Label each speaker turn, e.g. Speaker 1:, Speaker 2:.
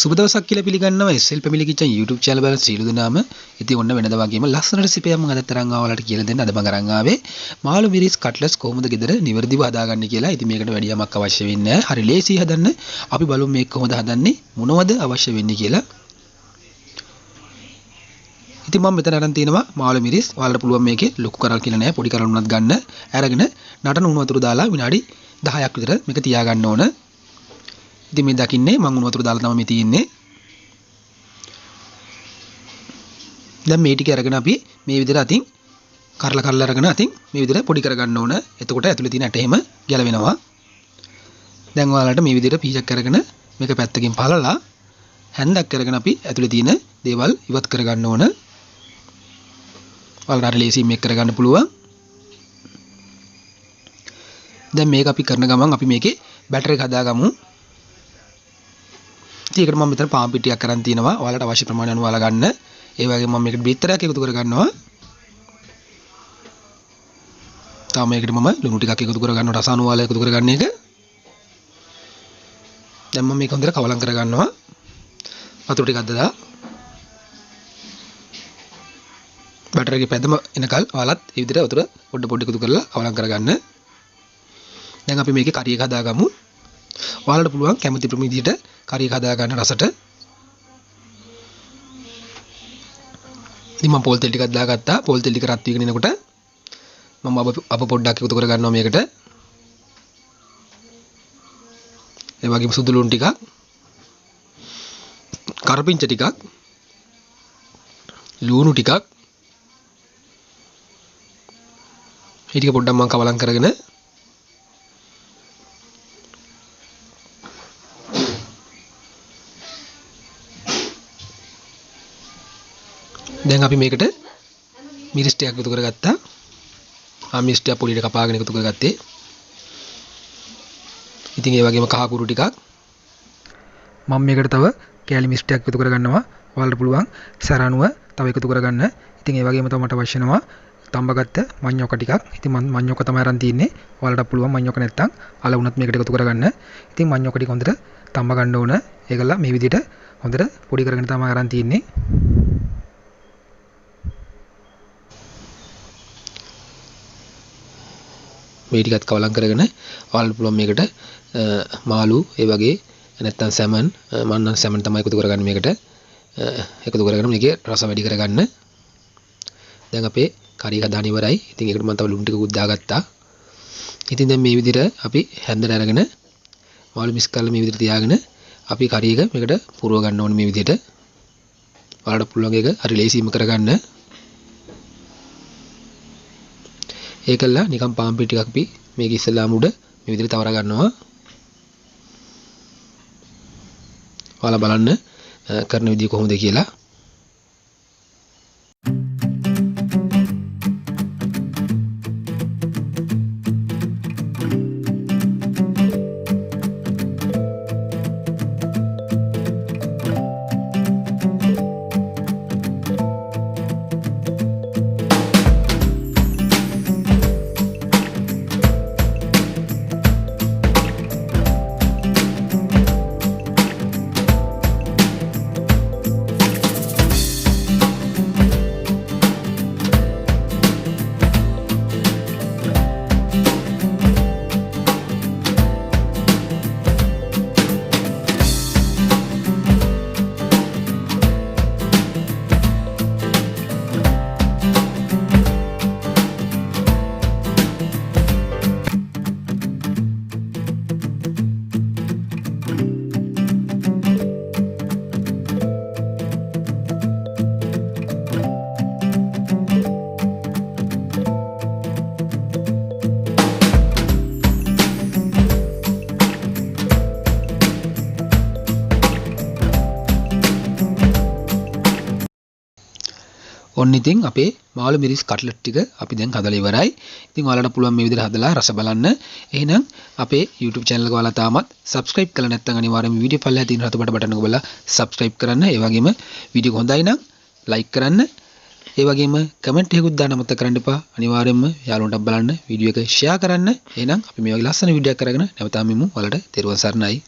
Speaker 1: සුබ දවසක් කියලා පිළිගන්නවා SL Family Kitchen YouTube channel බලන සීල දෙනාම. ඉතින් ඔන්න වෙනදා වගේම ලස්සන රෙසිපියක් මම අද තරම් ආවලට කියලා දෙන්න. අද මම අරන් ආවේ මාළු මිරිස් කට්ලස් කොහොමද ගෙදර නිවර්දිව හදාගන්නේ කියලා. ඉතින් මේකට වැඩි යමක් අවශ්‍ය වෙන්නේ නැහැ. හරි ලේසි හදන්න. අපි බලමු මේක කොහොමද හදන්නේ, මොනවද අවශ්‍ය වෙන්නේ කියලා. ඉතින් මම මෙතන අරන් තියෙනවා මාළු මිරිස්. ඔයාලට පුළුවන් මේකේ ලොකු කරල් කියලා නැහැ, පොඩි කරල් උනත් ගන්න. අරගෙන නටන උණු වතුර දාලා විනාඩි 10ක් විතර මේක තියාගන්න ඕන. ඉතින් මේ දකින්නේ මම උණු වතුර දාලා තමයි මේ තියෙන්නේ. දැන් මේ ටික අරගෙන අපි මේ විදිහට අතින් කරලා අරගෙන අතින් මේ විදිහට පොඩි කරගන්න ඕන. එතකොට ඇතුලේ තියෙන ඇට එහෙම ගැලවෙනවා. දැන් ඔයාලට මේ විදිහට පීසක් අරගෙන මේක පැත්තකින් පළලා හැන්දක් අරගෙන අපි ඇතුලේ තියෙන දේවල් ඉවත් කරගන්න ඕන. ඔයාලට අර ලේසියෙන් මේක කරගන්න පුළුවන්. දැන් මේක අපි කරන ගමන් අපි මේකේ බැටර් එක හදාගමු. ඒකට මම මෙතන පාන් පිටියක් අරන් තිනවා. ඔයාලට අවශ්‍ය ප්‍රමාණය අනුව ඔයාලා ගන්න. ඒ වගේම මම මේකට බීතරයක් එකතු කර ගන්නවා. තාම මේකට මම ලුණු ටිකක් එකතු කර ගන්නවා, රස අනුව ඔයාලා එකතු කරගන්න එක. දැන් මම මේක හොඳට කවලම් කර ගන්නවා. වතුර ටිකක් දාලා බටර් එකේ පැදම එනකල් ඔයාලත් මේ විදිහට වතුර පොඩ එකතු කරලා කවලම් කරගන්න. දැන් අපි මේකේ කරි එක හදාගමු. ඔයාලට පුළුවන් කැමති ප්‍රමිතියට කරි එක හදා ගන්න රසට. ඉතින් මම පොල් තෙල් ටිකක් දාගත්තා. පොල් තෙල් ටික රත් වීගෙන එනකොට මම අප පොඩ්ඩක් එකතු කර ගන්නවා මේකට. ඒ වගේම සුදු ලුණු ටිකක්, කරපිංච ටිකක්, ලුණු ටිකක්. මේ ටික පොඩ්ඩක් මම කවලම් කරගෙන දැන් අපි මේකට මිරිස් ටිකක් එකතු කරගත්තා. මිරිස් ටික පොඩියට කපාගෙන එකතු කරගත්තේ. ඉතින් ඒ වගේම කහ කුරු ටිකක්. මම මේකට තව කෑලි මිරිස් ටිකක් එකතු කරගන්නවා. ඔයාලට පුළුවන් සරණුව තව එකතු කරගන්න. ඉතින් ඒ වගේම තව මට අවශ්‍ය වෙනවා තඹගත්ත මඤ්ඤොක ටිකක්. ඉතින් මම මඤ්ඤොක තමයි අරන් තින්නේ. ඔයාලට පුළුවන් මඤ්ඤොක නැත්තම් අල වුණත් මේකට එකතු කරගන්න. ඉතින් මඤ්ඤොක ටික හොඳට තඹ ගන්න ඕන. ඒකලා මේ විදිහට හොඳට පොඩි කරගෙන තමයි අරන් තින්නේ. මේ ටිකත් කවලම් කරගෙන ඔයාලට පුළුවන් මේකට මාළු ඒ වගේ නැත්තම් සැමන්, මම නම් සැමන් තමයි එකතු කරගන්නේ මේකට. එකතු කරගෙන මේකේ රස වැඩි කරගන්න. දැන් අපේ කරි එක දාන ඉවරයි. ඉතින් ඒකට මම තව ලුණු ටිකකුත් දාගත්තා. ඉතින් දැන් මේ විදිහට අපි හැන්දට අරගෙන මාළු මික්ස් කරලා මේ විදිහට තියාගෙන අපි කරි එක මේකට පුරව ගන්න ඕනේ මේ විදිහට. ඔයාලට පුළුවන් ඒක හරි ලේසියෙන්ම කරගන්න. ඒකලා නිකන් පාන් පිටි ටිකක් අපි මේක ඉස්සෙල්ලාම උඩ මේ විදිහට තවර ගන්නවා. ඔයාලා බලන්න කරන විදිය කොහොමද කියලා. ඔන්න ඉතින් අපේ මාළු මිරිස් කට්ලට් ටික අපි දැන් හදලා ඉවරයි. ඉතින් ඔයාලට පුළුවන් මේ විදිහට හදලා රස බලන්න. එහෙනම් අපේ YouTube channel එක ඔයාලා තාමත් subscribe කරලා නැත්නම් අනිවාර්යයෙන්ම වීඩියෝ පල්ලෙහා තියෙන රතු බටන් එක බලලා subscribe කරන්න. ඒ වගේම වීඩියෝ හොඳයි නම් like කරන්න. ඒ වගේම කමෙන්ට් එකකුත් දාන්න මතක කරන්න එපා. අනිවාර්යයෙන්ම යාළුවන්ට බලන්න වීඩියෝ එක share කරන්න. එහෙනම් අපි මේ වගේ ලස්සන වීඩියෝ එකක් අරගෙන නැවතම මෙමු. ඔයාලට තෙරුවන් සරණයි.